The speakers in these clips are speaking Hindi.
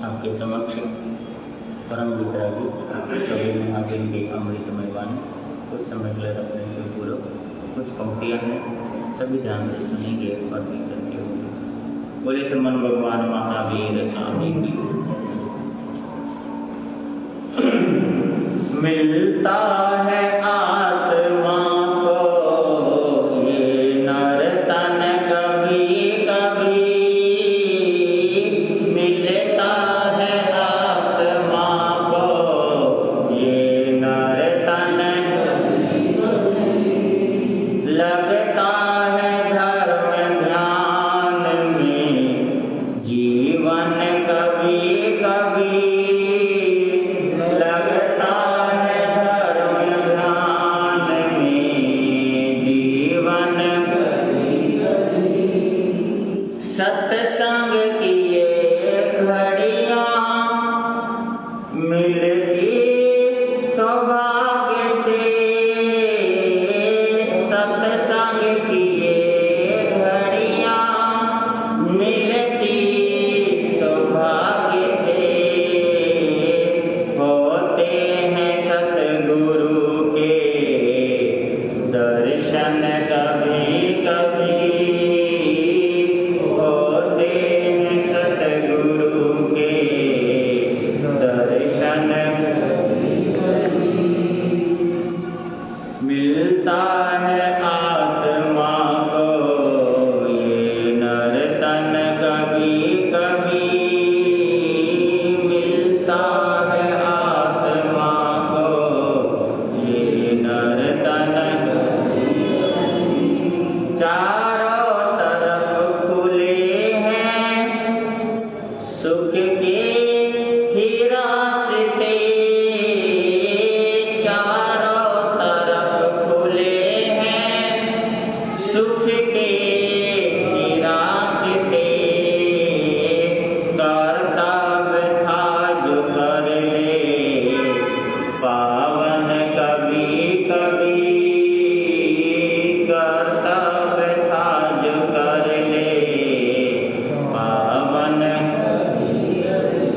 आपके समक्ष परम वितरागी कवि महावीर की अमृतमय वाणी कुछ समय के लिए रखने से पूर्व कुछ पंक्तियां हैं, सभी ध्यान से सुनेंगे और भी करते होंगे। बोले श्रीमन भगवान महावीर स्वामी की। मिलता है आत्मा को ये नर तन कभी कभी, मिलता है आत्मा को ये नर तन कभी कभी, लगता है धर्म ध्यान में जीवन कभी कभी, सत्संग की ये घड़ियां मिलती सौभाग्य से, सत्संग की ये घड़ियां मिलती सौभाग्य से, होते हैं सतगुरु के दर्शन कभी कभी, मिलता है आत्मा को ये नर तन कभी कभी, मिलता है आत्मा को ये नर तन कभी कभी। चारों तरफ खुले हैं सुख के ही रास्ते, सुख के ही रास्ते, कर्तव्य था जो कर ले पावन कभी कभी, कर्तव्य था जो कर ले पावन कभी कभी।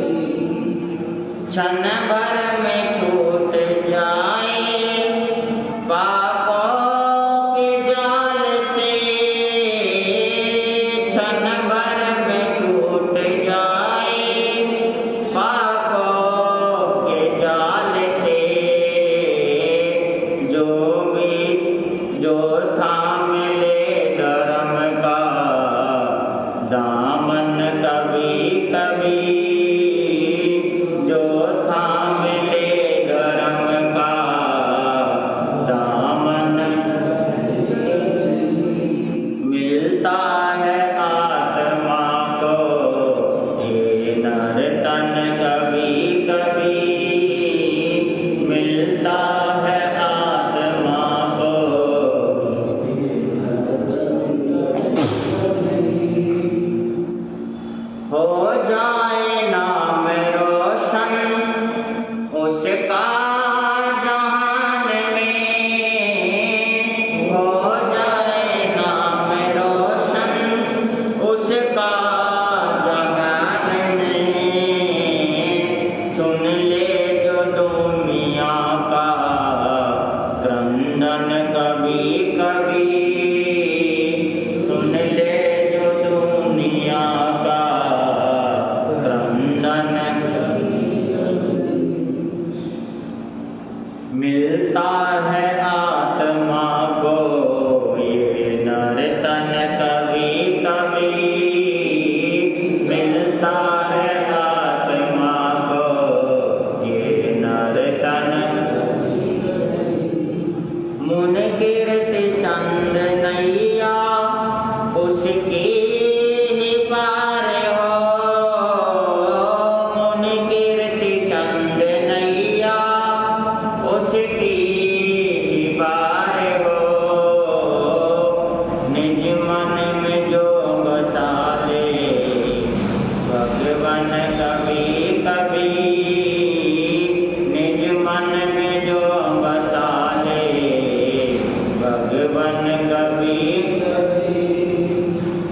क्षण भर में छूट जाए पापों के जाल से, क्षण भर में छूट जाए पापों के जाल से, जो थाम ले धर्म का दामन कभी कभी, जो थाम ले धर्म का दामन, मिलता है आत्मा को ये नर तन कभी कभी, मिलता है आत्मा को। हो जाए नाम रोशन उसका जहान में, हो जाए नाम रोशन उसका जहान में, सुन ले जो दुनिया का क्रंदन कभी कभी, सुन ले जो दुनिया का क्रंदन कभी कभी। मिलता है आत्मा को ये नर तन कभी कभी, मिलता है आत्मा को ये नर तन कभी कभी। मुन कीर्ति चंद नैया उसकी ही पार हो, मुन कीर्ति चंद नैया उसकी ही पार हो, निज मन में जो बसा ले भगवान कभी कभी, निज मन में जो बसा ले भगवान कभी कभी,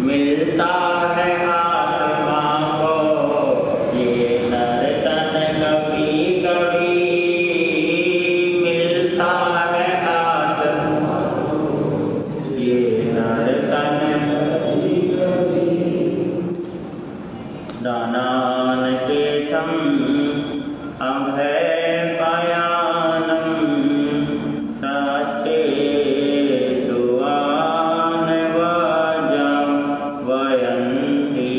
मिलता है आत्मा को ये दानान शेषम अभयपायानं साचे सुवान वाजं वयन्ति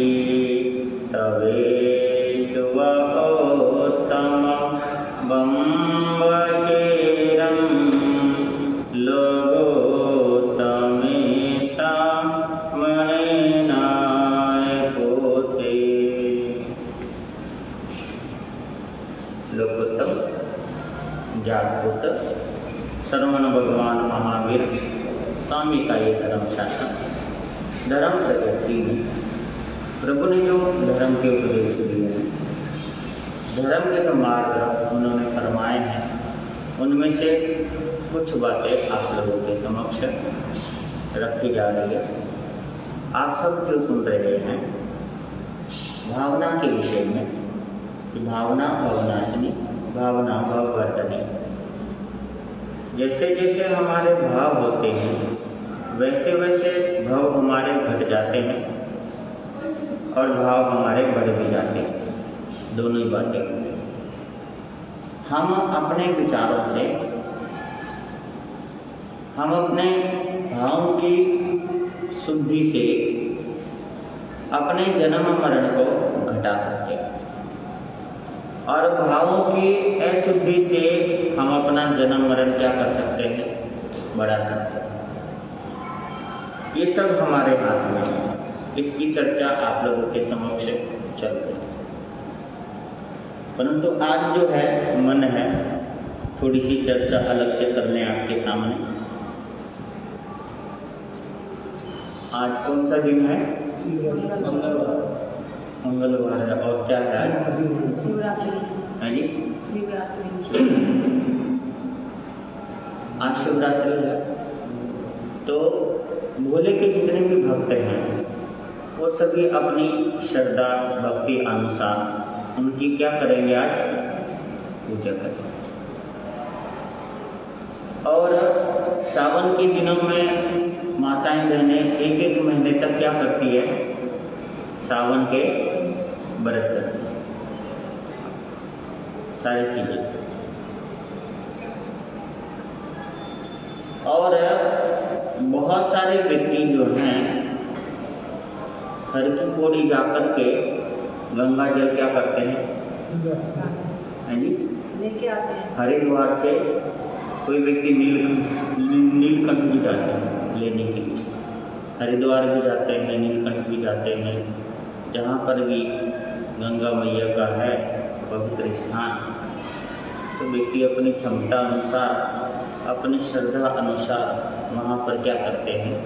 तवेषु वहोत्तमं वंवचेरं लोगोत्तमेषां मणिनाय पोते। लोकोत्तम जागृत श्रवण भगवान महावीर स्वामी का ये धर्म शासन धर्म प्रगति में प्रभु ने जो धर्म के उपदेश दिए हैं, धर्म के जो मार्ग उन्होंने फरमाए हैं, उनमें से कुछ बातें आप लोगों के समक्ष रखी जा रही है। आप सब जो सुन रहे हैं भावना के विषय में, भावना भवनाशिनी, भावना भववर्धनी। जैसे जैसे हमारे भाव होते हैं वैसे वैसे भाव हमारे घट जाते हैं और भाव हमारे बढ़ भी जाते हैं, दोनों ही बातें। हम अपने विचारों से, हम अपने भावों की शुद्धि से अपने जन्म मरण को घटा सकते हैं और भावों की अशुद्धि से हम अपना जन्म मरण क्या कर सकते हैं, बढ़ा सकते हैं। ये सब हमारे हाथ में है। इसकी चर्चा आप लोगों के समक्ष चल रही है, परंतु आज जो है मन है थोड़ी सी चर्चा अलग से करने आपके सामने। आज कौन सा दिन है? मंगलवार है। और क्या है आज? शिवरात्रि। हाँ जी, शिवरात्रि। आज शिवरात्रि है। तो भोले के जितने भी भक्त हैं वो सभी अपनी श्रद्धा भक्ति अनुसार उनकी क्या करेंगे, आज पूजा करेंगे। और सावन के दिनों में माताएं बहनें एक एक महीने तक क्या करती है, सावन के व्रत करती है, सारी चीजें। और बहुत सारे व्यक्ति जो हैं हर की पौड़ी जाकर के गंगा जल क्या करते हैं, लेके आते हैं। हरिद्वार से कोई व्यक्ति नीलकंठ भी जाते हैं लेने के लिए, हरिद्वार भी जाते हैं, नीलकंठ भी जाते हैं। जहाँ पर भी गंगा मैया का है पवित्र स्थान, तो व्यक्ति अपनी क्षमता अनुसार, अपनी श्रद्धा अनुसार वहाँ पर क्या करते हैं,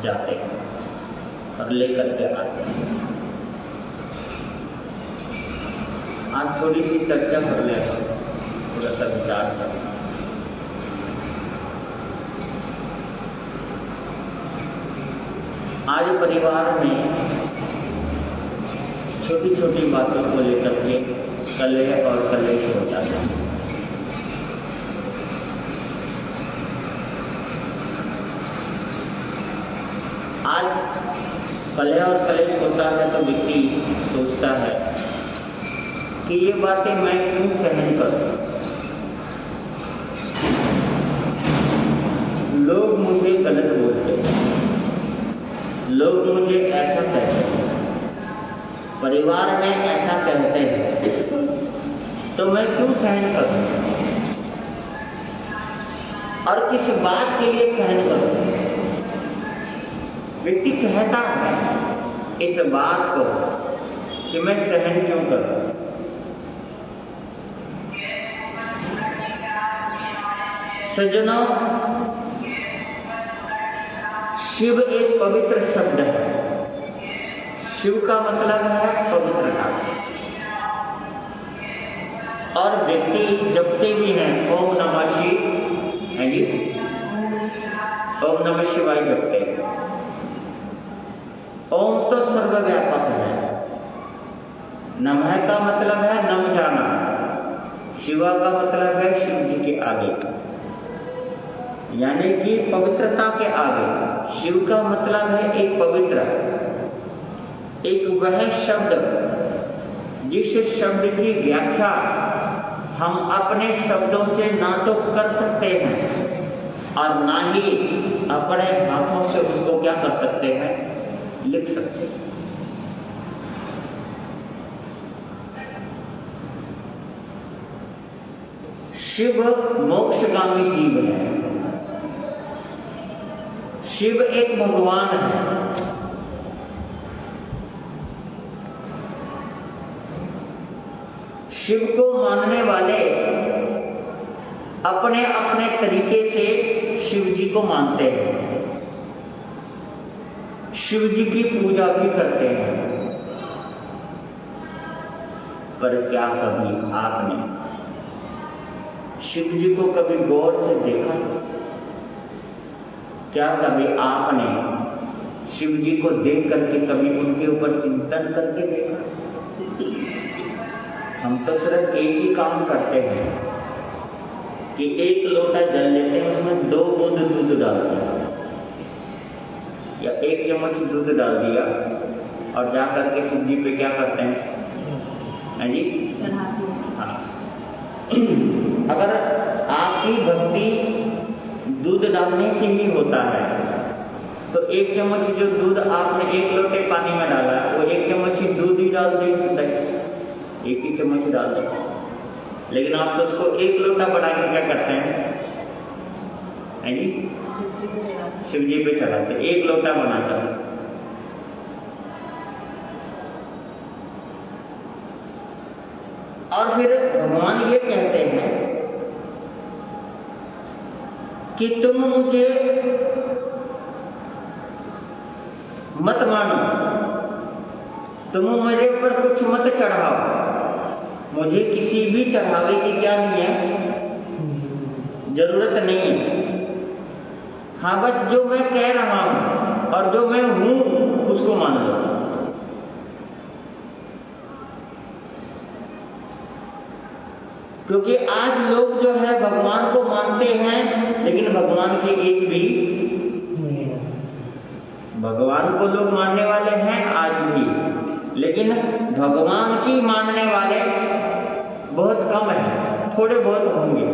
जाते हैं और लेकर के आते हैं। आज थोड़ी सी चर्चा कर ले, थोड़ा सा विचार कर। आज परिवार में छोटी छोटी बातों को लेकर के कलह और कलेश हो जाता है। आज कलह और कलेश होता है तो व्यक्ति सोचता है कि ये बातें मैं क्यों सहन करूं, लोग मुझे गलत बोलते हैं, लोग मुझे ऐसा कहते हैं, परिवार में ऐसा कहते हैं, तो मैं क्यों सहन करूं और किस बात के लिए सहन करूं। व्यक्ति कहता है इस बात को कि मैं सहन क्यों करूं। सज्जनों, शिव एक पवित्र शब्द है। शिव का मतलब है पवित्रता। और व्यक्ति जपते भी हैं ओम नमः शिव, है जी, ओम नमः शिवाय जपते हैं। ओम तो सर्वव्यापक है, नमः का मतलब है नम जाना, शिवा का मतलब है शिव जी के आगे, यानी कि पवित्रता के आगे। शिव का मतलब है एक पवित्र, एक वह शब्द जिस शब्द की व्याख्या हम अपने शब्दों से ना तो कर सकते हैं और ना ही अपने हाथों से उसको क्या कर सकते हैं, लिख सकते हैं। शिव मोक्षगामी जीव है। शिव एक भगवान है। शिव को मानने वाले अपने अपने तरीके से शिव जी को मानते हैं, शिव जी की पूजा भी करते हैं। पर क्या कभी आपने शिव जी को कभी गौर से देखा? क्या कभी आपने शिव जी को देख करके कभी उनके ऊपर चिंतन करके देखा? हम तो सिर्फ एक ही काम करते हैं कि एक लोटा जल लेते हैं, उसमें 2 बूंद दूध डाल दिया या 1 चम्मच दूध डाल दिया और जा करके शिव जी पे क्या करते हैं जी? हाँ। अगर आपकी भक्ति दूध डालने से ही होता है तो 1 चम्मच जो दूध आपने 1 लोटे पानी में डाला है वो 1 चम्मच ही दूध ही डाल दिए, एक ही चम्मच डाल दो। लेकिन आप तो उसको 1 लोटा बढ़ा के क्या करते हैं जी? शिव जी पे चढ़ाते, 1 लोटा बनाकर। और फिर भगवान ये कहते हैं कि तुम मुझे मत मानो, तुम मेरे ऊपर कुछ मत चढ़ाओ, मुझे किसी भी चढ़ावे की क्या नहीं है, जरूरत नहीं है। हाँ, बस जो मैं कह रहा हूं और जो मैं हूं उसको मान लो। क्योंकि आज लोग जो है भगवान को मानते हैं लेकिन भगवान के एक भी, भगवान को लोग मानने वाले हैं आज भी, लेकिन भगवान की मानने वाले बहुत कम है, थोड़े बहुत होंगे।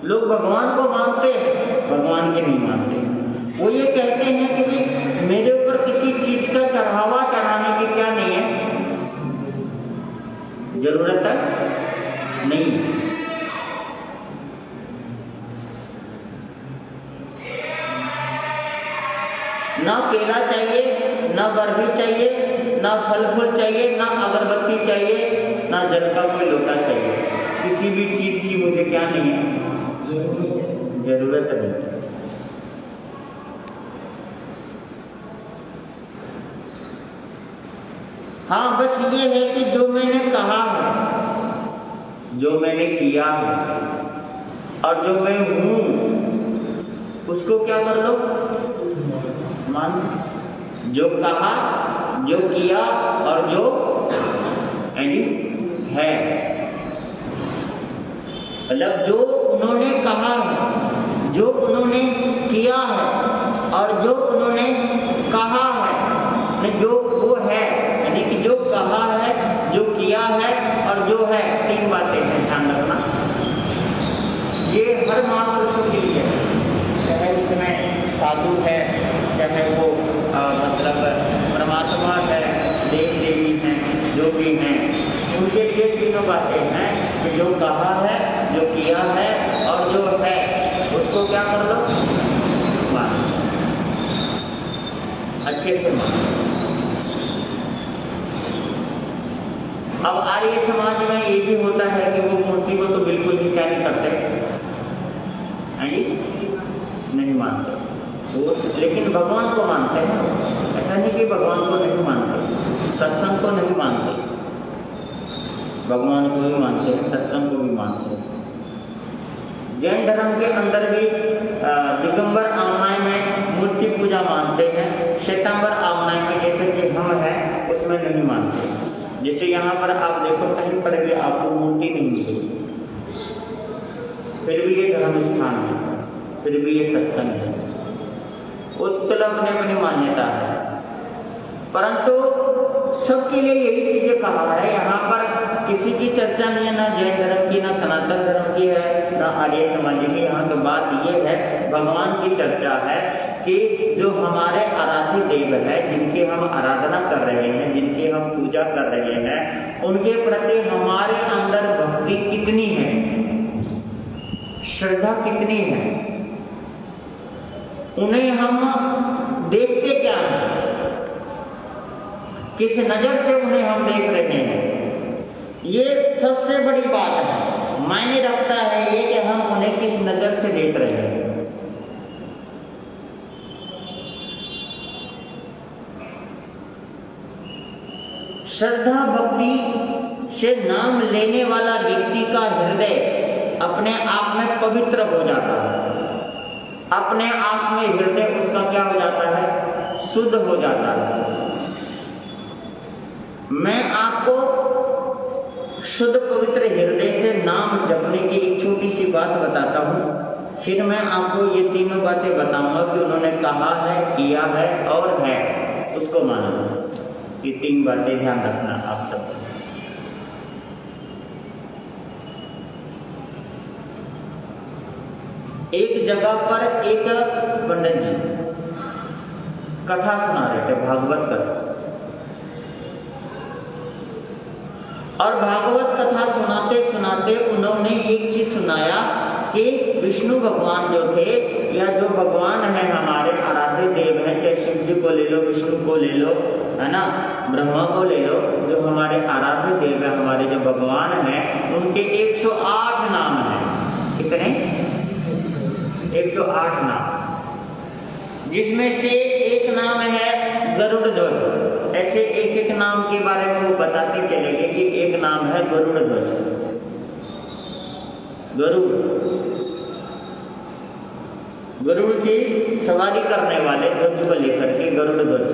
लोग भगवान को मानते हैं, भगवान के नहीं मानते। वो ये कहते हैं कि मेरे ऊपर किसी चीज का चढ़ावा चढ़ाने की क्या नहीं है, जरूरत नहीं। ना केला चाहिए, ना बर्फी चाहिए, ना फल फूल चाहिए, ना अगरबत्ती चाहिए, ना जल का कोई लोटा चाहिए। किसी भी चीज की मुझे क्या नहीं है, जरूरत नहीं। हाँ, बस ये है कि जो मैंने कहा है, जो मैंने किया है और जो मैं हूं उसको क्या कर लो, मान। जो कहा, जो किया और जो है, मतलब जो उन्होंने कहा है, जो उन्होंने किया है और जो उन्होंने कहा है, जो वो है, यानी कि जो कहा है, जो किया है और जो है, 3 बातें हैं, ध्यान रखना। ये हर महापुरुषों के लिए, चाहे उसमें साधु है, चाहे वो मतलब परमात्मा है, देव देवी हैं, जो भी हैं, उनके लिए 3 बातें हैं कि जो कहा है, जो किया है और जो है, उसको क्या कर लो, मान, अच्छे से मान। अब आर्य समाज में ये भी होता है कि वो मूर्ति को तो बिल्कुल ही क्या नहीं करते, नहीं मानते वो, लेकिन भगवान को मानते हैं। ऐसा नहीं कि भगवान को नहीं मानते, सत्संग को नहीं मानते, भगवान को भी मानते हैं, सत्संग को भी मानते हैं। जैन धर्म के अंदर भी दिगंबर आमनाय में मूर्ति पूजा मानते हैं, श्वेतांबर आमनाय में जैसे कि हम हैं उसमें नहीं मानते। जैसे यहाँ पर आप देखो, कहीं पर भी आपको मूर्ति नहीं मिलेगी, फिर भी ये धर्म स्थान है, फिर भी ये सत्संग है। वो चलो अपने अपनी मान्यता है, परंतु सबके लिए यही चीजें कहा है। यहाँ चर्चा नहीं है, ना जैन धर्म की, ना सनातन धर्म की है, ना आर्य समाज की। यहाँ तो बात ये है, भगवान की चर्चा है कि जो हमारे आराध्य देव है, जिनके हम आराधना कर रहे हैं, जिनकी हम पूजा कर रहे हैं, उनके प्रति हमारे अंदर भक्ति कितनी है, श्रद्धा कितनी है, उन्हें हम देखते क्या हैं, किस नजर से उन्हें हम देख रहे हैं, ये सबसे बड़ी बात है। मायने रखता है ये कि हम उन्हें किस नजर से देख रहे हैं। श्रद्धा भक्ति से नाम लेने वाला व्यक्ति का हृदय अपने आप में पवित्र हो जाता है, अपने आप में हृदय उसका क्या हो जाता है, शुद्ध हो जाता है। मैं आपको शुद्ध पवित्र हृदय से नाम जपने की एक छोटी सी बात बताता हूँ, फिर मैं आपको ये तीनों बातें बताऊंगा कि उन्होंने कहा है, किया है और है, उसको माना। ये तीन बातें ध्यान रखना आप सब। एक जगह पर एक पंडित जी कथा सुना रहे थे, भागवत कथा, और भागवत कथा सुनाते सुनाते उन्होंने एक चीज सुनाया कि विष्णु भगवान जो थे, या जो भगवान है हमारे आराध्य देव हैं, चाहे शिव जी को ले लो, विष्णु को ले लो, है ना, ब्रह्मा को ले लो, जो हमारे आराध्य देव है, हमारे जो भगवान हैं, उनके 108 नाम हैं। कितने? 108 नाम, जिसमें से एक नाम है गरुड़ ध्वज। ऐसे एक एक नाम के बारे में वो बताते चलेंगे कि एक नाम है गरुड़ ध्वज। गरुड़ की सवारी करने वाले ध्वज को लेकर के गरुड़ ध्वज,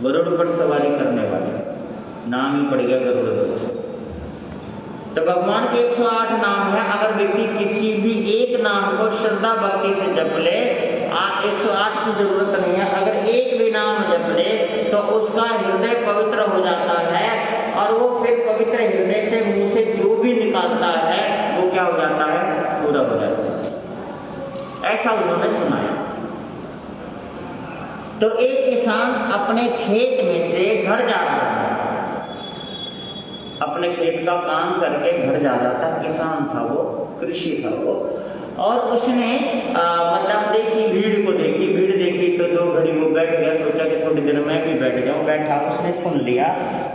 गरुड़ पर सवारी करने वाले, नाम ही पड़ गया गरुड़ ध्वज। तो भगवान के 108 नाम है। अगर व्यक्ति किसी भी एक नाम को श्रद्धा भक्ति से जप ले, 108 की जरूरत नहीं है, अगर एक भी नाम जप ले तो उसका हृदय पवित्र हो जाता है, और वो फिर पवित्र हृदय से मुंह से जो भी निकालता है वो क्या हो जाता है, पूरा हो जाता है। ऐसा उन्होंने सुनाया। तो एक किसान अपने खेत में से घर जा रहा था, अपने खेत का काम करके घर जा रहा था। किसान था वो, कृषि था वो, और उसने मतलब भीड़ देखी तो 2 घड़ी वो बैठ गया, सोचा कि थोड़ी देर मैं भी बैठ जाऊं। बैठा, उसने सुन लिया।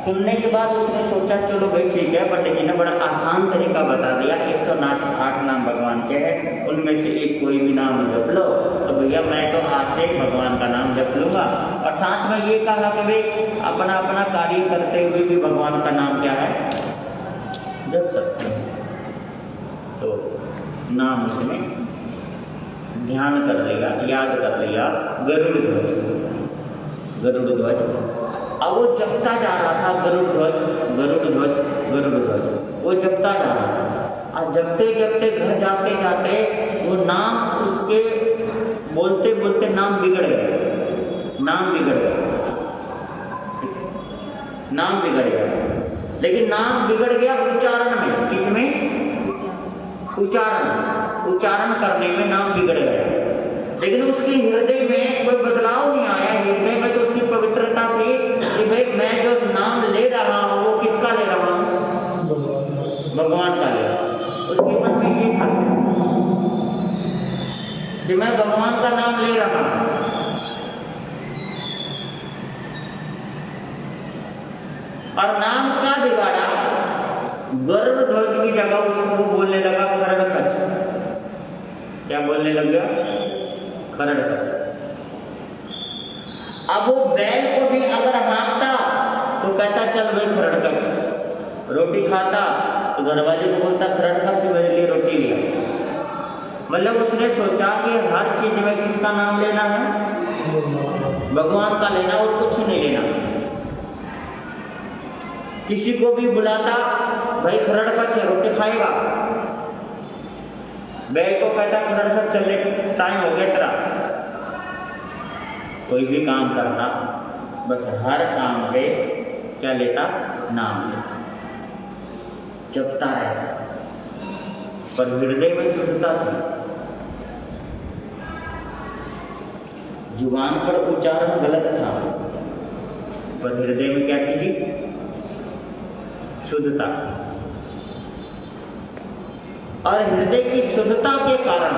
सुनने के बाद उसने सोचा चलो भाई ठीक है, पंडित जी ने बड़ा आसान तरीका बता दिया, 108 नाम भगवान के हैं, उनमें से एक कोई भी नाम जप लो। तो भैया मैं तो आज से भगवान का नाम जप लूंगा। और साथ में ये कहा कि भाई अपना अपना कार्य करते हुए भी भगवान का नाम क्या है, जप सकते हैं। तो नाम उसने ध्यान कर लिया, याद कर लिया, गरुड़ ध्वज। अब वो जपता जा रहा था, गरुड़ ध्वज, वो जपता जा रहा था। और जपते जपते घर जाते जाते वो नाम उसके बोलते बोलते नाम बिगड़ गया। लेकिन नाम बिगड़ गया उच्चारण में। किसमें? उच्चारण करने में नाम बिगड़ गया। लेकिन उसके हृदय में कोई बदलाव नहीं आया। हृदय में तो उसकी पवित्रता थी कि भाई मैं जो नाम ले रहा हूँ वो किसका ले रहा हूँ, भगवान का ले रहा हूँ। उसके मन में ये था कि मैं भगवान का नाम ले रहा हूँ। और नाम क्या बिगाड़ा, गरुड़ ध्वज की जगह उसको बोलने लगा खरड़ खच। क्या बोलने लग गया? खरड़ खच। अब वो बैल को भी अगर हाँकता तो कहता चल भाई खरड़ खच। रोटी खाता तो दरवाजे को बोलता खरड़ खच, मेरे लिए रोटी लिया। मतलब उसने सोचा कि हर चीज में किसका नाम लेना है, भगवान का लेना, और कुछ नहीं लेना। किसी को भी बुलाता भाई खरड़ खच रोटी खाएगा, बैल को कहता खरड़ खच चले टाइम हो गया तेरा। कोई भी काम करना, बस हर काम पे क्या लेता? नाम लेता, जपता रहता, पर हृदय में शुद्धता थी। जुबान पर उच्चारण गलत था, पर हृदय में क्या थी जी? शुद्धता। और हृदय की शुद्धता के कारण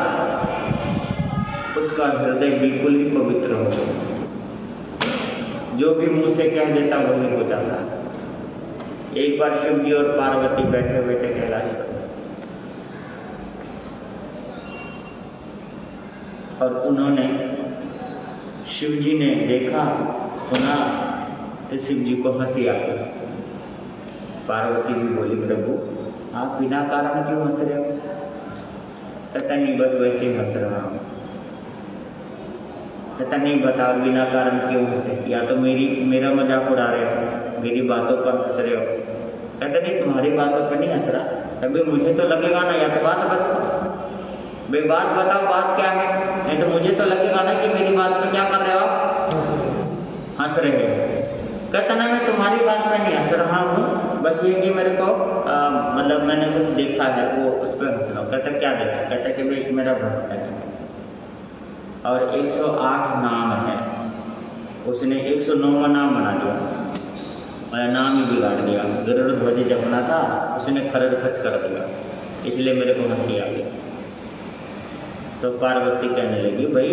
उसका हृदय बिल्कुल ही पवित्र हो गया। जो भी मुंह से कह देता वही हो जाता। एक बार शिव जी और पार्वती बैठे बैठे कैलाश पर, और उन्होंने, शिव जी ने देखा सुना तो शिव जी को हंसी आ गई। पार्वती जी बोली, प्रभु आप बिना कारण क्यों हंस रहे हो? कहता नहीं, बस वैसे ही हंस रहा हूँ। कहता नहीं, बताओ बिना कारण क्यों हंसे? या तो मेरा मजाक उड़ा रहे हो, मेरी बातों पर हंस रहे हो? कहते नहीं, तुम्हारी बातों पर नहीं हंस रहा, कभी मुझे तो लगेगा ना, या तो बात बताओ, बे बात बताओ, बात क्या है? नहीं तो मुझे तो लगेगा ना कि मेरी बात पे क्या कर रहे हो आप? हंस रहे हो। कहता ना, मैं तुम्हारी बात पे नहीं हंस रहा हूँ, बस ये कि मेरे को मतलब मैंने कुछ देखा है, वो उस पर हंस रहा हूँ। कहता क्या देखा? कहता कि भाई मेरा भक्त है और 108 नाम है, उसने 109वां नाम बना दिया, मेरा नाम ही बिगाड़ दिया। गरुड़ ध्वज जपना था, उसने खरड़ खच कर दिया, इसलिए मेरे को हंसी आ गई। तो पार्वती कहने लगी, भाई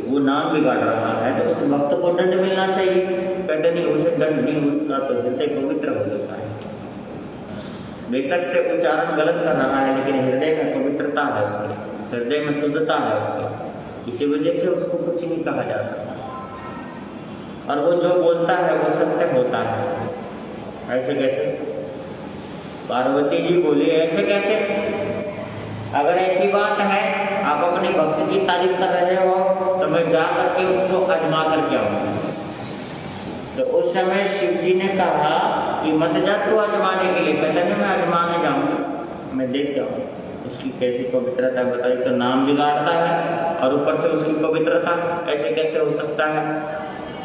वो नाम बिगाड़ रहा है तो उस भक्त को दंड मिलना चाहिए। कहते नहीं, उसे दंड नहीं, उसका तो हृदय पवित्र हो चुका है। बेशक से उच्चारण गलत कर रहा है, लेकिन हृदय में पवित्रता है उसके, हृदय में शुद्धता है उसके, इसी वजह से उसको कुछ नहीं कहा जा सकता। और वो जो बोलता है वो सत्य होता है। ऐसे कैसे? पार्वती जी बोली, ऐसे कैसे? अगर ऐसी बात है, आप अपने भक्त की तारीफ कर रहे हो, तो मैं जा करके उसको आजमा करके आऊंगा। तो उस समय शिव जी ने कहा कि मत जा तू आजमाने के लिए। कहता नहीं, मैं आजमाने जाऊंगा, मैं देख जाऊंगा उसकी कैसी पवित्रता बताई। तो नाम बिगाड़ता है और ऊपर से उसकी पवित्रता, ऐसे कैसे हो सकता है?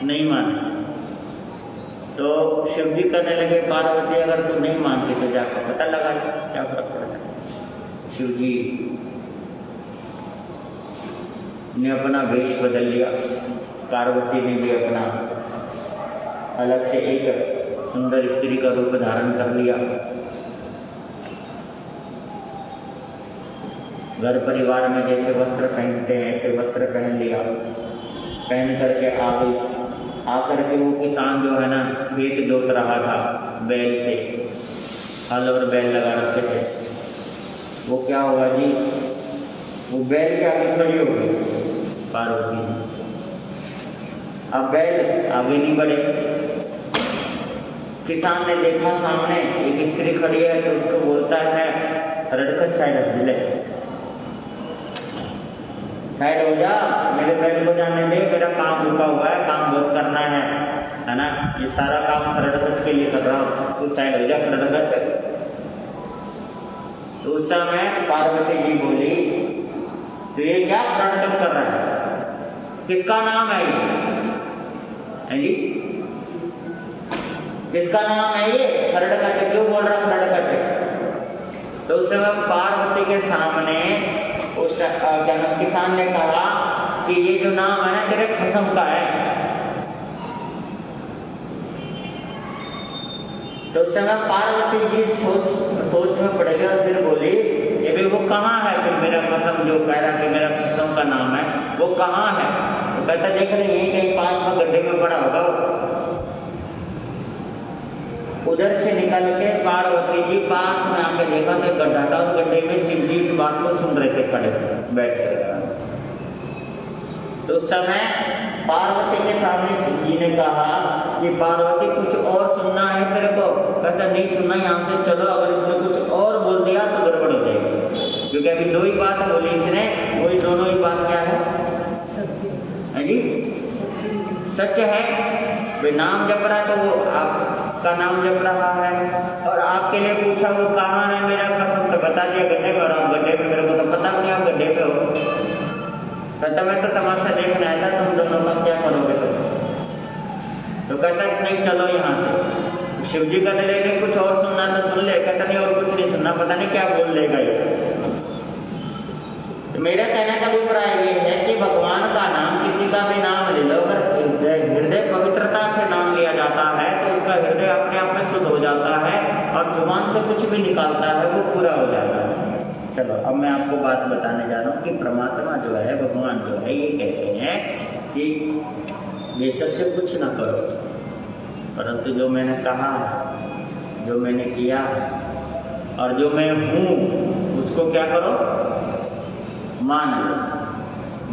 नहीं माना। तो शिव जी कहने लगे, पार्वती अगर तू नहीं मानती तो जाकर पता लगा क्या फर्क पड़ सकता। शिव जी ने अपना वेश बदल लिया, पार्वती ने भी अपना अलग से एक सुंदर स्त्री का रूप धारण कर लिया। घर परिवार में जैसे वस्त्र पहनते हैं ऐसे वस्त्र पहन लिया, पहन करके आ गई। आकर के वो किसान जो है ना, खेत जोत रहा था बैल से, हल और बैल लगा रखे थे। वो क्या हुआ जी, वो बैल के आगे खड़ी हो गई पार्वती। अब बैल आगे नहीं बढ़े। किसान ने देखा सामने एक स्त्री खड़ी है, तो उसको बोलता है, रड़कर साइड ले, साइड हो जा, मेरे बैल को जाने दे, मेरा काम रुका हुआ है, काम बहुत करना है ना, ये सारा काम रड़कच के लिए कर रहा हूँ, तू साइड हो जा रड़कच। तो उस समय पार्वती जी बोली, तो ये क्या रड़कच कर रहा है? किसका नाम है ये? है जी, किसका नाम है ये? रड़कच क्यों बोल रहा हूँ रड़कच? तो उस समय पार्वती के सामने उस किसान ने कहा कि ये जो नाम है ना तेरे खसम का है। तो उस समय पार्वती जी सोच में पड़ गई और फिर बोली, ये भी वो कहाँ है? फिर मेरा कसम जो कह रहा कि मेरा कसम का नाम है, वो कहाँ है? तो कहता देख रहे यहीं कहीं पास में गड्ढे में पड़ा होगा। उधर से निकल के पार्वती जी पास में आके देखा तो गड्ढा था, उस गड्ढे में शिव जी इस बात को सुन रहे थे खड़े बैठ कर। तो उस समय पार्वती के सामने शिव जी ने कहा कि पार्वती कुछ और सुनना है तेरे को? कहता नहीं सुनना, यहाँ से चलो, अगर इसने कुछ और बोल दिया तो गड़बड़ हो जाएगी। क्योंकि अभी दो ही बात बोली इसने, वही दोनों ही बात क्या है? है जी, सच है। वे नाम जप रहा है तो वो आपका नाम जप रहा है, और आपके लिए पूछा वो कहाँ है मेरा कसम, तो बता दिया गड्ढे में रहा हूँ। गड्ढे में मेरे को तो पता नहीं आप गड्ढे पे हो। कहता मैं तो तमाशा देखने आया था, तुम दोनों का क्या करोगे? तो कहता नहीं चलो यहाँ से। शिव जी कहते लेकिन कुछ और सुनना तो सुन ले, कहता नहीं और कुछ नहीं सुनना, पता नहीं क्या बोल लेगा ये। तो मेरा कहने का अभिप्राय ये है कि भगवान का नाम किसी का भी नाम ले लो, अगर हृदय पवित्रता से नाम लिया जाता है तो उसका हृदय अपने आप में शुद्ध हो जाता है और जुबान से कुछ भी निकालता है वो पूरा हो जाता है। चलो अब मैं आपको बात बताने जा रहा हूँ कि परमात्मा जो है, भगवान जो है, ये कहते हैं कि बेशक से कुछ ना करो, परंतु जो मैंने कहा, जो मैंने किया और जो मैं हूँ उसको क्या करो, मान लो,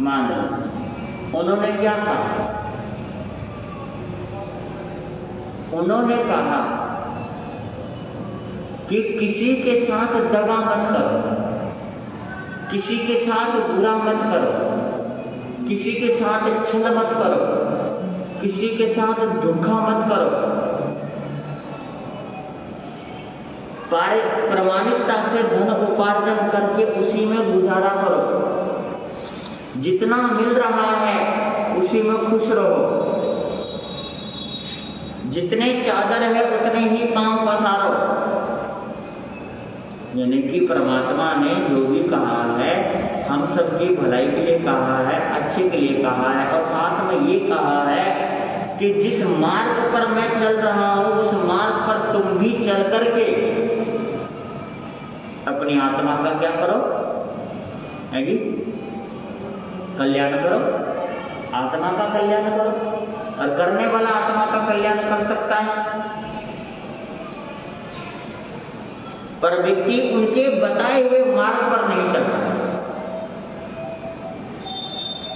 मान लो। उन्होंने क्या कहा? उन्होंने कहा कि किसी के साथ दगा मत करो, किसी के साथ बुरा मत करो, किसी के साथ छल मत करो, किसी के साथ धोखा मत करो, प्रामाणिकता से धन उपार्जन करके उसी में गुजारा करो, जितना मिल रहा है उसी में खुश रहो, जितने चादर है उतने ही पांव पसारो। यानी कि परमात्मा ने जो भी कहा है हम सबकी भलाई के लिए कहा है, अच्छे के लिए कहा है, और साथ में ये कहा है कि जिस मार्ग पर मैं चल रहा हूं उस मार्ग पर तुम भी चल करके अपनी आत्मा का क्या करो, है जी, कल्याण करो, आत्मा का कल्याण करो। और करने वाला आत्मा का कल्याण कर सकता है, पर व्यक्ति उनके बताए हुए मार्ग पर नहीं चलता,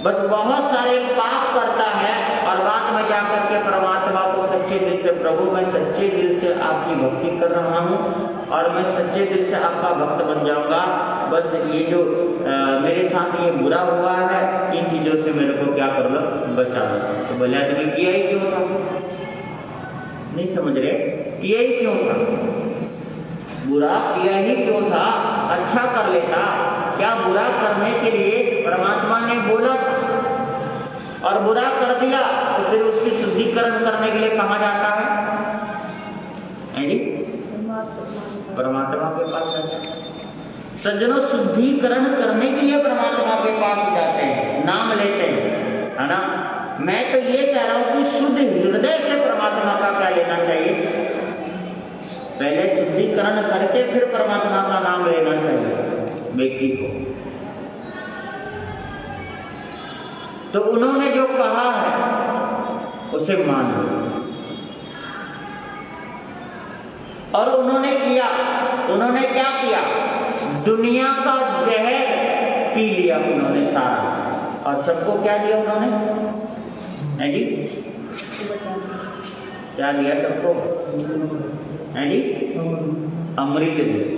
बस बहुत सारे पाप करता है और बाद में जाकर के परमात्मा को सच्चे दिल से, प्रभु मैं सच्चे दिल से आपकी भक्ति कर रहा हूँ और मैं सच्चे दिल से आपका भक्त बन जाऊंगा, बस ये जो मेरे साथ ये बुरा हुआ है इन चीजों से मेरे को क्या कर लो, बचा लो। तो भले आदमी किया ही क्यों था? नहीं समझ रहे, किया ही क्यों था? बुरा किया ही क्यों था? अच्छा कर लेता। क्या बुरा करने के लिए परमात्मा ने बोला और बुरा कर दिया तो फिर उसकी शुद्धिकरण करने के लिए कहाँ जाता है जी? परमात्मा के पास जाता है। सज्जनों, शुद्धिकरण करने के लिए परमात्मा के पास जाते हैं, नाम लेते हैं, है ना। मैं तो ये कह रहा हूं कि शुद्ध हृदय से परमात्मा का क्या लेना चाहिए, पहले शुद्धिकरण करके फिर परमात्मा का नाम लेना चाहिए व्यक्ति को। तो उन्होंने जो कहा है उसे मान लो, और उन्होंने किया, उन्होंने क्या किया, दुनिया का जहर पी लिया उन्होंने सारा, और सबको क्या दिया उन्होंने, है जी, क्या दिया सबको, है जी, अमृत दिया।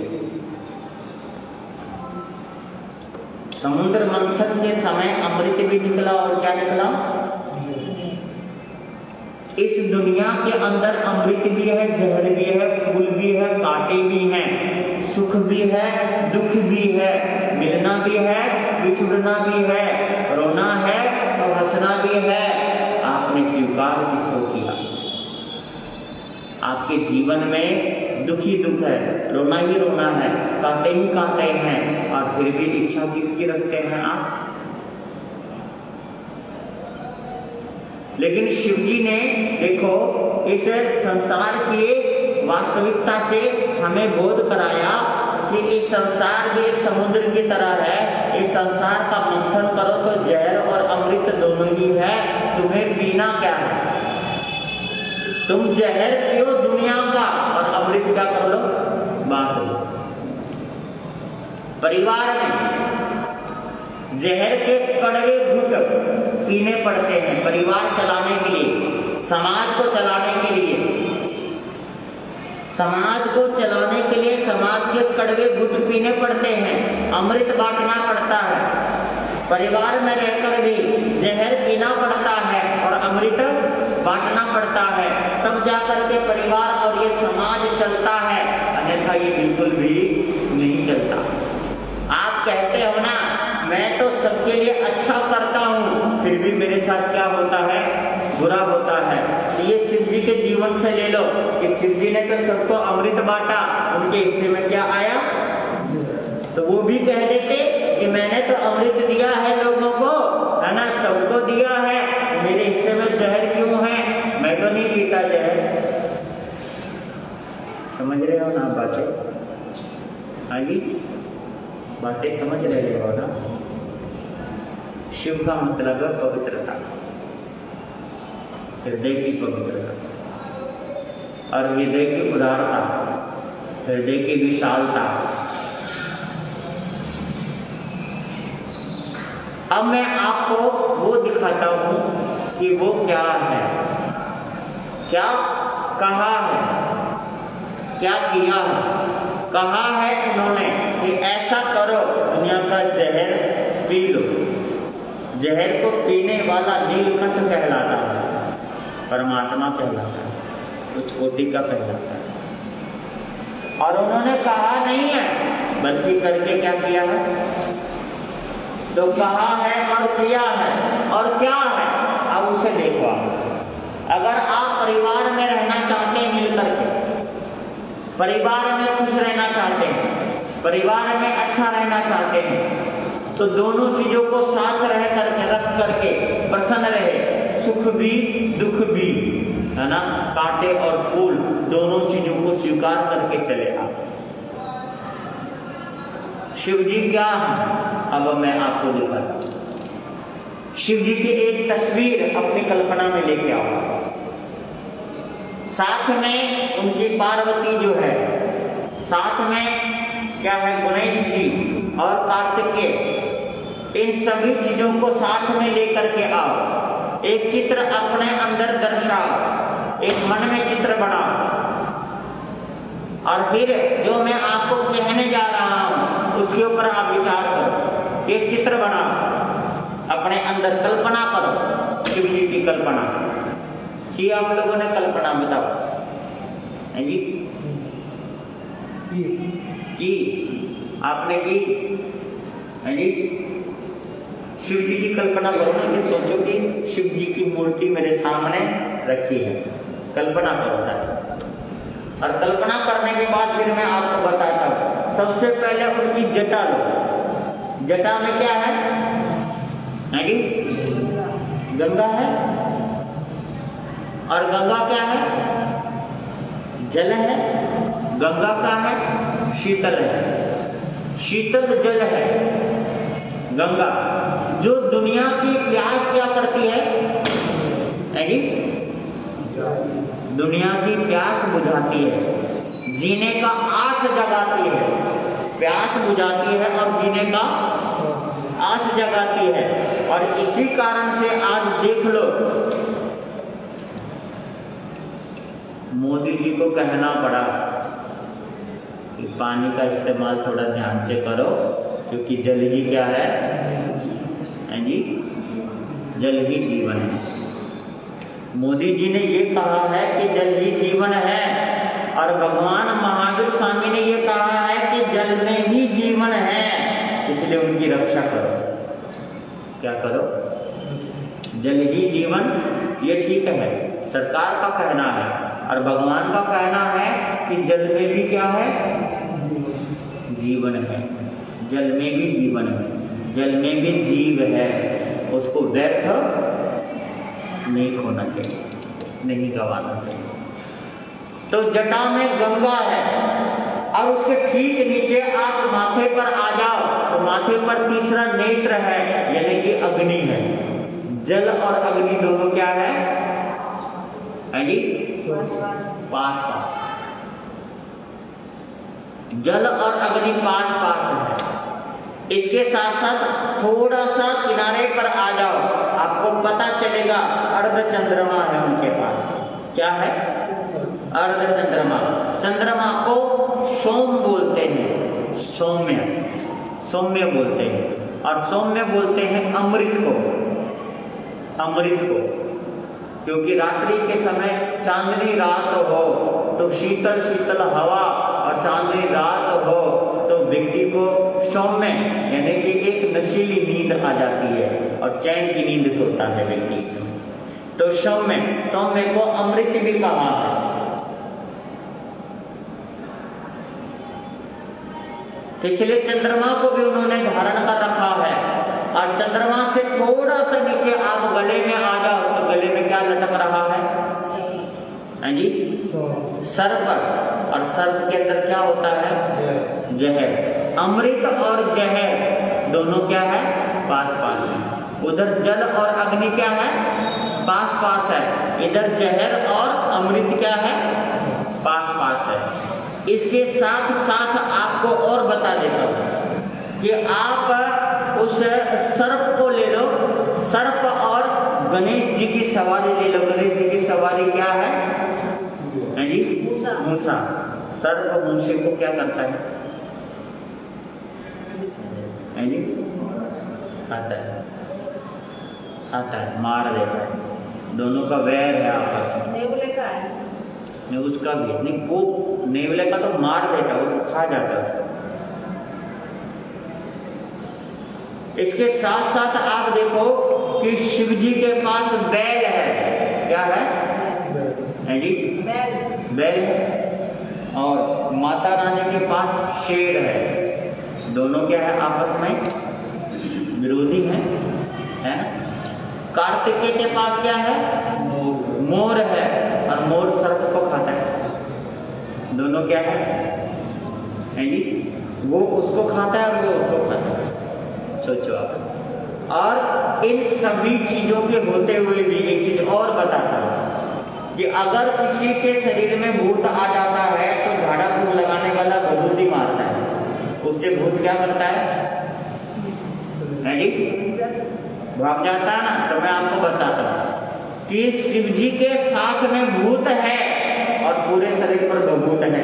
समुद्र मंथन के समय अमृत भी निकला और क्या निकला, इस दुनिया के अंदर अमृत भी है, जहर भी है, फूल भी है, कांटे भी हैं, सुख भी है, दुख भी है, मिलना भी है, बिछुड़ना भी है, रोना है और हंसना भी है। आपने स्वीकार किसको किया? आपके जीवन में दुख ही दुख है, रोना ही रोना है, कांटे ही कांटे हैं, और फिर भी इच्छा किसकी रखते हैं आप? लेकिन शिव जी ने देखो इस संसार की वास्तविकता से हमें बोध कराया कि इस संसार भी एक समुद्र की तरह है, इस संसार का मंथन करो तो जहर और अमृत दोनों ही है, तुम्हें पीना क्या है? तुम जहर पियो दुनिया का और अमृत क्या कर लो, बांट लो। परिवार में जहर के कड़वे घूंट पीने पड़ते हैं परिवार चलाने के लिए, समाज को चलाने के लिए, समाज को चलाने के लिए समाज के कड़वे घूंट पीने पड़ते हैं, अमृत बांटना पड़ता है। परिवार में रहकर भी जहर पीना पड़ता है और अमृत बांटना पड़ता है, तब जाकर के परिवार और ये समाज चलता है, अन्यथा ये बिल्कुल भी नहीं चलता। आप कहते हो ना मैं तो सबके लिए अच्छा करता हूं, फिर भी मेरे साथ क्या होता है, बुरा होता है। तो ये शिव जी के जीवन से ले लो कि शिव जी ने तो सबको अमृत बांटा, उनके हिस्से में क्या आया? तो वो भी कह देते कि मैंने तो अमृत दिया है लोगों को, है ना, सबको दिया है, मेरे हिस्से में जहर क्यों है? मैं तो नहीं पीता जहर। समझ रहे हो ना बातें? हाँ जी, बातें समझ रहे हो ना? शिव का मतलब है पवित्रता, हृदय की पवित्रता और हृदय की उदारता, हृदय की विशालता। अब मैं आपको वो दिखाता हूं कि वो क्या है, क्या कहा है, क्या किया है। कहा है उन्होंने कि ऐसा करो, दुनिया का जहर पी लो। जहर को पीने वाला नीलकंठ कहलाता है, परमात्मा कहलाता है, उच्च कोटि का कहलाता है। और उन्होंने कहा नहीं है बल्कि करके क्या किया है? तो कहा है और किया है। और क्या है? अब उसे देखो। अगर आप परिवार में रहना चाहते हैं मिलकर के, परिवार में खुश रहना चाहते हैं, परिवार में अच्छा रहना चाहते हैं, तो दोनों चीजों को साथ रह करके रख करके प्रसन्न रहे, सुख भी दुख भी, है ना, कांटे और फूल दोनों चीजों को स्वीकार करके चले आप। शिव जी क्या है? अब मैं आपको दिखाता हूं। शिव जी की एक तस्वीर अपनी कल्पना में लेके आओ। साथ में उनकी पार्वती जो है, साथ में क्या है, गणेश जी और कार्तिकेय। इन सभी चीजों को साथ में लेकर के आओ, एक चित्र अपने अंदर दर्शाओ, एक मन में चित्र बनाओ, और फिर जो मैं आपको कहने जा रहा हूं उसके ऊपर आप विचार करो। एक चित्र बनाओ, अपने अंदर कल्पना करो, शिव जी की कल्पना की। आप लोगों ने कल्पना बताओ है जी? की आपने की है जी? शिव जी की कल्पना करो ना, कि सोचो कि शिव जी की मूर्ति मेरे सामने रखी है, कल्पना करो सर। और कल्पना करने के बाद फिर मैं आपको बताता हूं। सबसे पहले उनकी जटा लो। जटा में क्या है जी? गंगा है। और गंगा क्या है? जल है। गंगा का है? शीतल है, शीतल जल है गंगा, जो दुनिया की प्यास क्या करती है जी? दुनिया की प्यास बुझाती है, जीने का आस जगाती है। प्यास बुझाती है और जीने का आस जगाती है। और इसी कारण से आज देख लो, मोदी जी को कहना पड़ा कि पानी का इस्तेमाल थोड़ा ध्यान से करो, क्योंकि जल ही क्या है जी? जल ही जीवन है। मोदी जी ने ये कहा है कि जल ही जीवन है, और भगवान महावीर स्वामी ने ये कहा है कि जल में भी जीवन है, इसलिए उनकी रक्षा करो। क्या करो? जल ही जीवन, ये ठीक है, सरकार का कहना है, और भगवान का कहना है कि जल में भी क्या है? जीवन है। जल में भी जीवन है, जल में भी जीव है, उसको व्यर्थ नहीं खोना चाहिए, नहीं गंवाना चाहिए। तो जटा में गंगा है, और उसके ठीक नीचे आप माथे पर आ जाओ तो माथे पर तीसरा नेत्र है, यानी कि अग्नि है। जल और अग्नि दोनों क्या है जी? पास पास। जल और अग्नि पास पास है। इसके साथ साथ थोड़ा सा किनारे पर आ जाओ, आपको पता चलेगा अर्ध चंद्रमा है उनके पास। क्या है? अर्ध चंद्रमा। चंद्रमा को सोम बोलते हैं, सौम्य, सौम्य बोलते हैं। और सौम्य बोलते हैं अमृत को, अमृत को, क्योंकि रात्रि के समय चांदनी रात हो तो शीतल शीतल हवा, और चांदनी रात हो तो व्यक्ति को सौम्य, यानी कि एक नशीली नींद आ जाती है, और चैन की नींद सोता है व्यक्ति इसमें। तो सौम्य को अमृत भी कहा है। तो इसलिए चंद्रमा को भी उन्होंने धारण कर रखा है। और चंद्रमा से थोड़ा सा नीचे आप गले में आ जाओ तो गले में क्या लटक रहा है? हाँ जी, सर्प। और सर्प के अंदर क्या होता है? जहर। अमृत और जहर दोनों क्या है? पास पास है। उधर जल और अग्नि क्या है? पास पास है। इधर जहर और अमृत क्या है? पास पास है। इसके साथ साथ आपको और बता देता हूं कि आप उस सर्प को ले लो, सर्प और गणेश जी की सवारी ले लो। गणेश जी की सवारी क्या है? जी, मूसा। सर्प मूसे को क्या करता है? जी, खाता है, मार देता है। दोनों का वैर है आपस में। नेवले का है? नहीं, उसका भी नहीं। वो नेवले का तो मार देता है, वो खा जाता है उसको। इसके साथ साथ आप देखो कि शिव जी के पास बैल है। क्या है? जी, बैल है। और माता रानी के पास शेर है। दोनों क्या है? आपस में विरोधी हैं, है ना? कार्तिकेय के पास क्या है? मोर है। और मोर सर्प को खाता है। दोनों क्या है? जी, वो उसको खाता है और वो उसको खाता है। सोचो आप। और इन सभी चीजों के होते हुए भी एक चीज और बताता हूं कि अगर किसी के शरीर में भूत आ जाता है तो झाड़ा फूक लगाने वाला भभूति मारता है। उससे भूत क्या करता है? जी, भाग जाता है ना। तो मैं आपको बताता हूं कि शिव जी के साथ में भूत है और पूरे शरीर पर भभूत है।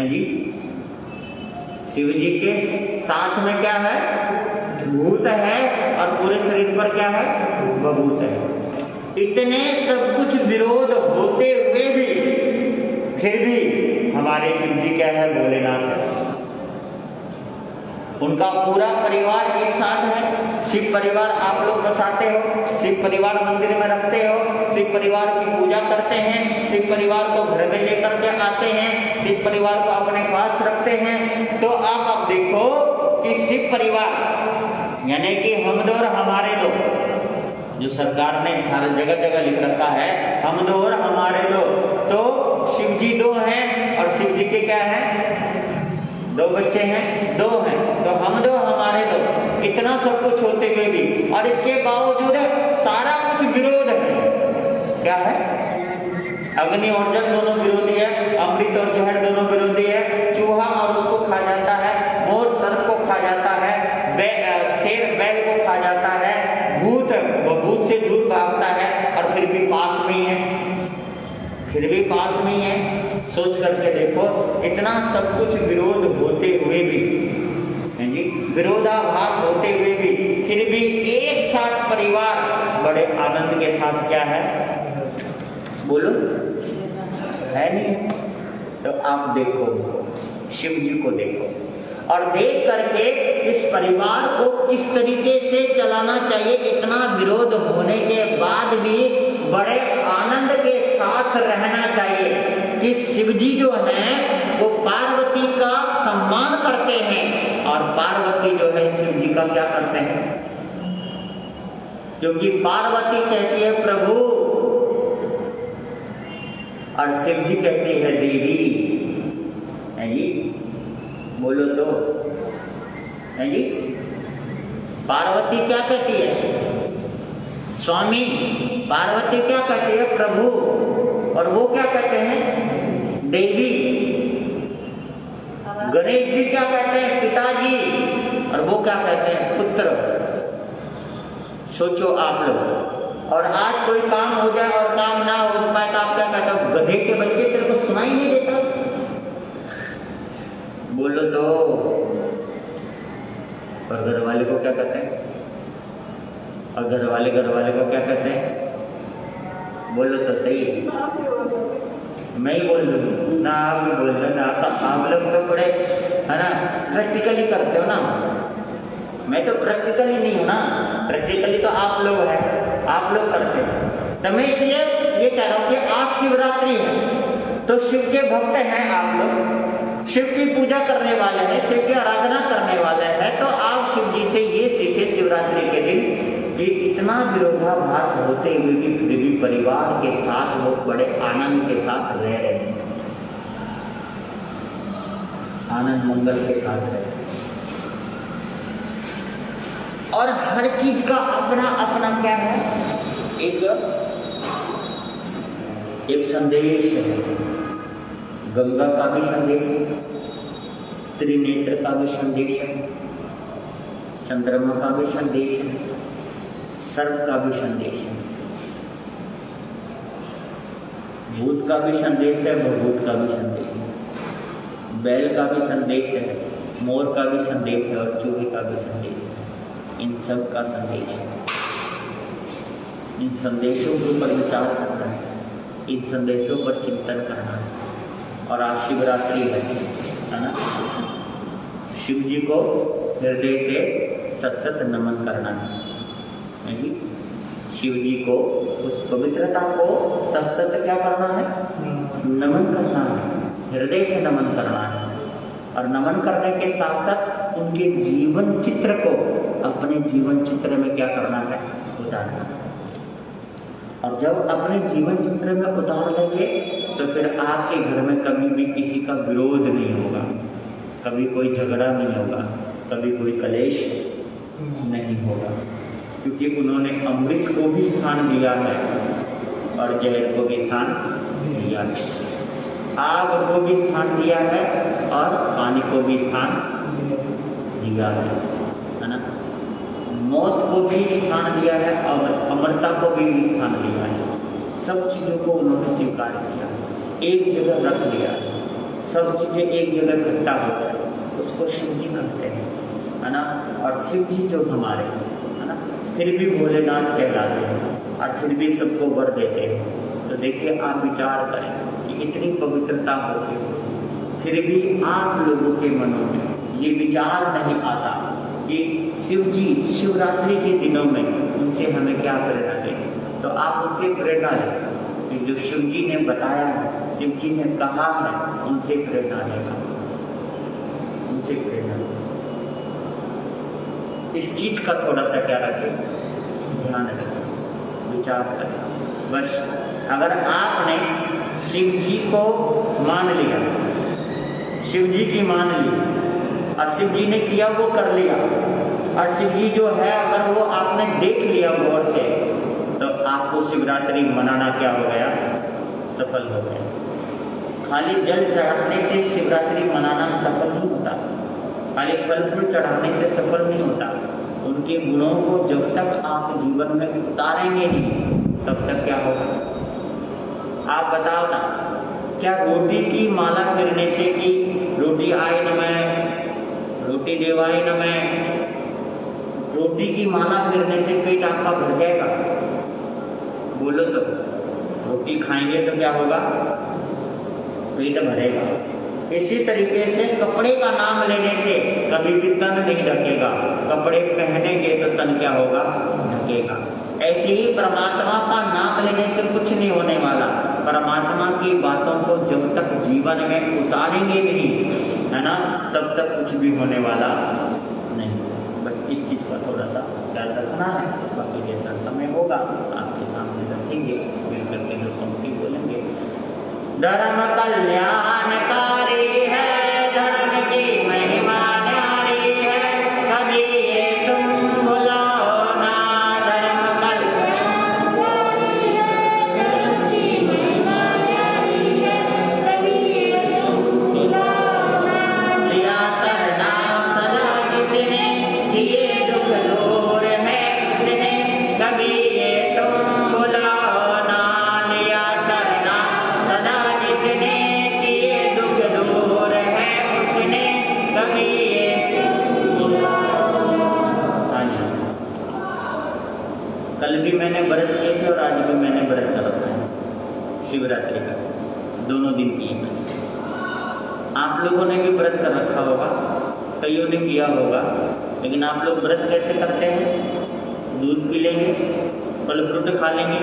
जी, शिव जी के साथ में क्या है? भूत है और पूरे शरीर पर क्या है? भभूत है। इतने सब कुछ विरोध होते हुए भी फिर भी हमारे शिव जी क्या है? भोलेनाथ है। उनका पूरा परिवार एक साथ है। शिव परिवार आप लोग बसाते हो, शिव परिवार मंदिर में रखते हो, शिव परिवार की पूजा करते हैं, शिव परिवार को घर में लेकर के आते हैं, शिव परिवार को अपने पास रखते हैं। तो आप अब देखो कि शिव परिवार यानी कि हम दो और हमारे दो, जो सरकार ने सारे जगह जगह लिख रखा है, हम दो और हमारे दो। तो शिव जी दो हैं और शिव जी के क्या है? दो बच्चे हैं, दो हैं। तो हम दो हमारे दो। इतना सब कुछ होते हुए भी और इसके बावजूद सारा कुछ विरोध है। क्या है? अग्नि और जल दोनों विरोधी है, अमृत और जहर दोनों विरोधी है। चूहा और उसको खा जाता है, मोर सर्प को खा जाता है, शेर बैल को खा जाता है, भूत वो भूत से दूर भागता है और फिर भी पास में ही है, फिर भी पास में ही है। सोच करके देखो, इतना सब कुछ विरोध होते हुए भी, जी, विरोधाभास होते हुए भी फिर भी एक साथ परिवार बड़े आनंद के साथ क्या है? बोलो, है नहीं? तो आप देखो, शिव जी को देखो और देख करके इस परिवार को किस तरीके से चलाना चाहिए। इतना विरोध होने के बाद भी बड़े आनंद के साथ रहना चाहिए कि शिव जी जो हैं वो पार्वती का सम्मान करते हैं और पार्वती जो है शिव जी का क्या करते हैं? क्योंकि पार्वती कहती है प्रभु और शिव जी कहती है देवी। है जी, बोलो तो, है जी। पार्वती क्या कहती है? स्वामी। पार्वती क्या कहती है? प्रभु। और वो क्या कहते हैं? देवी। गणेश जी क्या कहते हैं? पिताजी। और वो क्या कहते हैं? पुत्र। सोचो आप लोग। और आज कोई काम हो जाए और काम ना हो पाए तो आप क्या कहते हो? गधे के बच्चे, तेरे को सुनाई नहीं देता? बोलो तो। और घर वाले को क्या कहते हैं? और घर वाले को क्या कहते हैं? बोलो तो सही। मैं ही बोल दूँ ना, आप भी बोल दो ना। आप लोग तो बड़े है ना, प्रैक्टिकली करते हो ना। मैं तो प्रैक्टिकली नहीं हूँ ना, प्रैक्टिकली तो आप लोग हैं। आप लोग करते हैं। तो मैं इसलिए ये कह रहा हूँ कि आज शिवरात्रि है, तो शिव के भक्त हैं आप लोग, शिव की पूजा करने वाले हैं, शिव की आराधना करने वाले हैं, तो आप शिव जी से ये सीखे शिवरात्रि के दिन कि इतना विरोधाभास होते हुए भी फिर भी परिवार के साथ वो बड़े आनंद के साथ रह रहे हैं, आनंद मंगल के साथ रह रहे हैं। और हर चीज का अपना अपना क्या है, एक संदेश है। गंगा का भी संदेश है, त्रिनेत्र का भी संदेश है, चंद्रमा का भी संदेश है, सर्प का भी संदेश है, भूत का भी संदेश है, भभूत का भी संदेश है, बैल का भी संदेश है, मोर का भी संदेश है और चूहे का भी संदेश है। इन सब का संदेश है। इन संदेशों के ऊपर विचार करना है, इन संदेशों पर चिंतन करना है। और आज शिवरात्रि है ना, शिव जी को हृदय से सतसत नमन करना है जी। शिव जी को उस पवित्रता को सतसत क्या करना है, नमन करना है, हृदय से नमन करना है। और नमन करने के साथ साथ उनके जीवन चित्र को अपने जीवन चित्र में क्या करना है, उतारना है। और जब अपने जीवन चित्र में उतार लेंगे तो फिर आपके घर में कभी भी किसी का विरोध नहीं होगा, कभी कोई झगड़ा नहीं होगा, कभी कोई कलेश नहीं होगा, क्योंकि उन्होंने अमृत को भी स्थान दिया है और जहर को भी स्थान दिया है, आग को भी स्थान दिया है और पानी को भी स्थान दिया है ना, मौत को भी स्थान दिया है और अमरता को भी स्थान दिया है। सब चीज़ों को उन्होंने स्वीकार किया, एक जगह रख दिया, सब चीज़ें एक जगह इकट्ठा हो गए, उसको शिव जी कहते हैं, है ना। और शिव जी जो हमारे, है ना, फिर भी भोलेनाथ कहलाते हैं और फिर भी सबको वर देते हैं। तो देखिए, आप विचार करें कि इतनी पवित्रता होती है, फिर भी आप लोगों के मनों में ये विचार नहीं आता कि शिव जी शिवरात्रि के दिनों में उनसे हमें क्या प्रेरणा दें। तो आप उनसे प्रेरणा लें कि जो शिव जी ने बताया है, शिव जी ने कहा है, उनसे प्रेरणा लेगा, उनसे प्रेरणा लें। इस चीज का थोड़ा सा क्या रखें, ध्यान रखें, विचार करें। बस अगर आपने शिव जी को मान लिया, शिव जी की मान ली और शिव जी ने किया वो कर लिया, और शिव जी जो है अगर वो आपने देख लिया गौर से, तो आपको शिवरात्रि मनाना क्या हो गया, सफल हो गया। खाली जल चढ़ाने से शिवरात्रि मनाना सफल नहीं होता, खाली फल फूल चढ़ाने से सफल नहीं होता। उनके गुणों को जब तक आप जीवन में उतारेंगे नहीं, तब तक क्या होगा। आप बताओ ना, क्या रोटी की माला फिरने से कि रोटी आए न मैं, रोटी देवाए न मैं, रोटी की माला फिरने से पेट आपका भर जाएगा? बोलो तो, रोटी खाएंगे तो क्या होगा, पेट भरेगा। इसी तरीके से कपड़े का नाम लेने से कभी भी तन नहीं ढकेगा, कपड़े पहनेंगे तो तन क्या होगा, ढकेगा। ऐसे ही परमात्मा का नाम लेने से कुछ नहीं होने वाला। परमात्मा की बातों को जब तक जीवन में उतारेंगे नहीं, है ना, तब तक कुछ भी होने वाला नहीं। बस इस चीज़ का थोड़ा सा ख्याल रखना है। बाकी जैसा समय होगा आपके सामने रखेंगे, मिल करके जो पंक्ति बोलेंगे। धर्म कल्याणकारी है, धर्म की महिमा न्यारी है, कभी ये तुम भुलाओ ना। धर्म कल्याणकारी है, धर्म की महिमा न्यारी है, कभी ये तुम भुलाओ ना। लिया सरना सदा किसने, किए दुख दूर है उसने, कभी ये तुम भुलाओ ना। लिया सरना सदा जिसने, किए दुख दूर है उसने, कभी ये तुम भुलाओ ना। कल भी मैंने व्रत किए थे और आज भी मैंने व्रत कर रखा है शिवरात्रि का, दोनों दिन किए मैंने। आप लोगों ने भी व्रत कर रखा होगा, कईयों ने किया होगा, लेकिन आप लोग व्रत कैसे करते हैं? दूध पी लेंगे, फल फ्रूट खा लेंगे,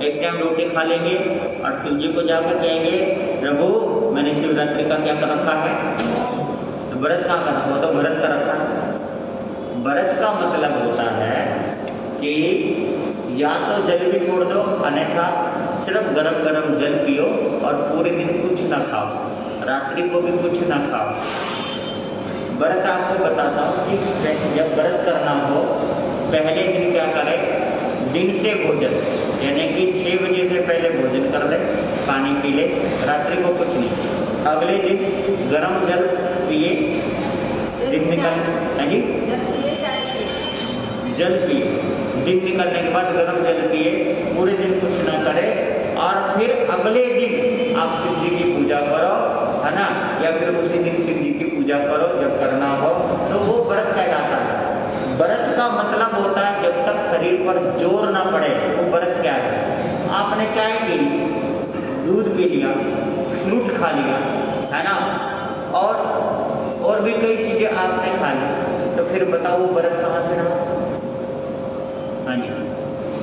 एक टाइम रोटी खा लेंगे और शिव जी को जाकर कहेंगे प्रभु मैंने शिवरात्रि का क्या कर रखा है, तो व्रत क्या कर रखा, तो व्रत कर रखा है। व्रत का मतलब होता है कि या तो जल भी छोड़ दो, अन्यथा सिर्फ गरम गरम जल पियो और पूरे दिन कुछ ना खाओ, रात्रि को भी कुछ ना खाओ। व्रत आपको बताता हूँ कि जब व्रत करना हो पहले दिन क्या करें, दिन से भोजन यानी कि 6 बजे से पहले भोजन कर ले, पानी पी ले, रात्रि को कुछ नहीं। अगले दिन गर्म जल पिए, दिन निकल जी जल पिए, दिन निकलने के बाद गर्म जल पिए, पूरे दिन कुछ ना करे और फिर अगले दिन आप शिव जी की पूजा करो, है ना, या फिर उसी दिन शिव जी की पूजा करो जब करना हो, तो वो व्रत कहलाता है। व्रत का मतलब होता है जब तक शरीर पर जोर ना पड़े वो व्रत क्या है। आपने चाय पी ली, दूध पी लिया, फ्रूट खा लिया, है ना, और भी कई चीजें आपने खा ली, तो फिर बताओ वो व्रत कहाँ से रहा। हाँ जी,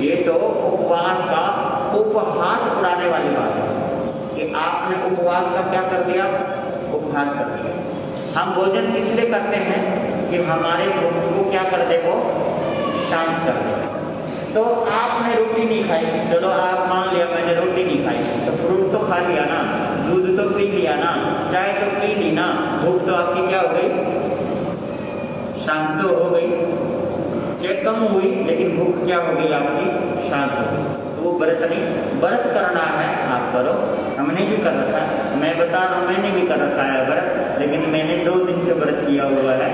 ये तो उपवास का उपहास उड़ाने वाली बात है कि आपने उपवास का क्या कर दिया, उपहास कर दिया। हम भोजन इसलिए करते हैं कि हमारे भूख को क्या कर दे, वो शांत कर दे। तो आपने रोटी नहीं खाई, चलो आप मान लिया मैंने रोटी नहीं खाई, तो फ्रूट तो खा लिया ना, दूध तो पी लिया ना, चाय तो पी ली ना, भूख तो आपकी क्या हो गई, शांत तो हो गई, चाहे कम हुई लेकिन भूख क्या हो गई आपकी, शांत हो गई। तो वो व्रत नहीं, व्रत करना है आप करो, हमने भी कर रखा है, मैं बता रहा हूँ मैंने भी कर रखा है व्रत, लेकिन मैंने 2 दिन से व्रत किया हुआ है,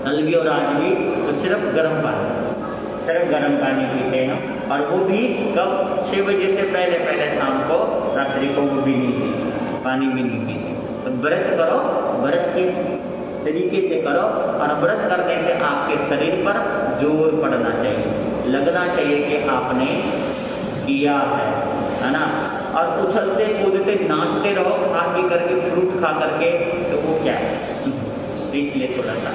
कल भी और आज भी, तो सिर्फ गर्म पानी पीते हैं, और वो भी कब, 6 बजे से पहले शाम को, रात्रि को वो भी नहीं पीते, पानी भी नहीं पीते। तो व्रत करो, व्रत के तरीके से करो, और व्रत करने से आपके शरीर पर जोर पड़ना चाहिए, लगना चाहिए कि आपने किया है ना, और उछलते कूदते नाचते रहो खा पी करके, फ्रूट खा करके, तो वो क्या है, इसलिए थोड़ा सा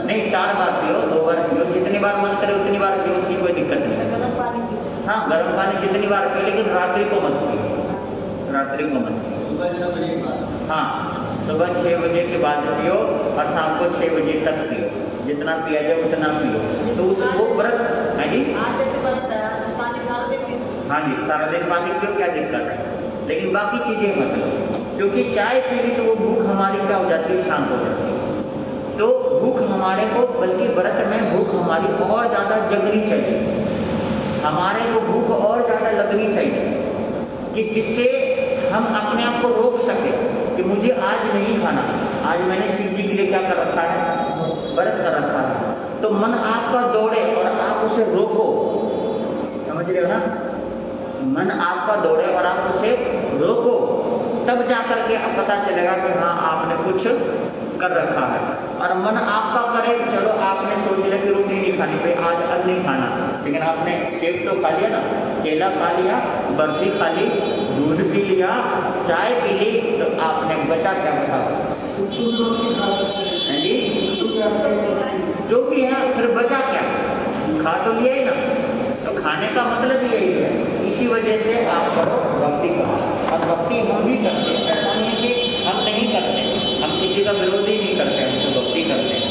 नहीं 4 बार पियो, 2 बार पियो, जितनी बार मन करे उतनी बार पियो, उसकी कोई दिक्कत नहीं। गर्म पानी पीते, हाँ गर्म पानी जितनी बार पियो, लेकिन रात्रि को मत पियो, रात्रि को मत पियो। हाँ सुबह 6 बजे के बाद पियो और शाम को 6 बजे तक पियो, जितना पिया जाए उतना पियो, तो उसको व्रत है जी। आज जैसे व्रत है, आज पानी सारा दिन पी सकते हैं। हाँ जी, सारा दिन पानी पियो, क्या दिक्कत है, लेकिन बाकी चीजें मत लो, क्योंकि चाय पी ली तो वो भूख हमारी क्या हो जाती है, शांत हो जाती है। तो भूख हमारे को, बल्कि व्रत में भूख हमारी और ज्यादा जगनी चाहिए, हमारे को भूख और ज्यादा लगनी चाहिए, कि जिससे हम अपने आप को रोक सके कि मुझे आज नहीं खाना, आज मैंने शिव जी के लिए क्या कर रखा है, व्रत कर रखा है। तो मन आपका दौड़े और आप उसे रोको, समझ रहे हो ना, मन आपका दौड़े और आप उसे रोको, तब जाकर के अब पता चलेगा कि हाँ आपने कुछ कर रखा है। और मन आपका करे, चलो आपने सोच लिया कि रोटी नहीं खानी, भाई आज अन्न नहीं खाना, लेकिन आपने सेब तो खा लिया ना, केला खा लिया, बर्फी खा ली, दूध पी लिया, चाय पी ली, तो आपने बचा क्या, बताओ जी, जो भी है फिर बचा क्या, खा तो लिया ही ना। तो खाने का मतलब यही है, इसी वजह से आप करो भक्ति करो, और भक्ति हम भी करते हैं, ऐसा नहीं है कि हम नहीं करते, हम किसी का विरोध ही नहीं करते, हम तो भक्ति करते हैं।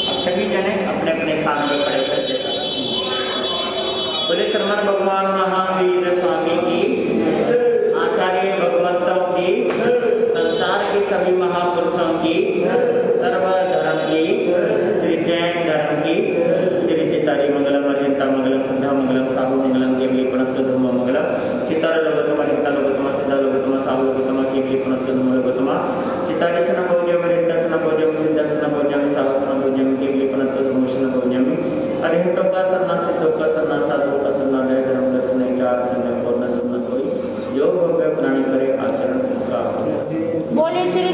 अब सभी जने अपने अपने स्थान पर खड़े करते हैं। बोले श्रमण भगवान महावीर स्वामी की, आचार्य भगवंतों की, संसार के सभी महापुरुषों की, सर्वधर्म की, श्री जैन धर्म की, श्री चितारी मंगलम, अर्यंता मंगलम, सिद्धा मंगलम, साहु मंगलम, केवली प्रणत धर्म मंगलम, चितार लोगोत्तम, अर्यंता लोगोत्तम, सिद्धा लोगोत्तम, साहु लोगोत्तम, केवली प्रणत धर्म लोगोत्तम, चितारसन भोज्यम, अर्यंतासन भोज्यम, सिद्धासन भोज्यम, साहसन भोज्यम, केवली प्रणत धर्मोशन भोज्यम, अर्यंतों का सरना, सिद्धों का सरना, साधुओं का सरना, नए धर्म का सरना, चार सरना और न सरना कोई, जो भव्य प्राणी करे आचरण इसका। बोले श्री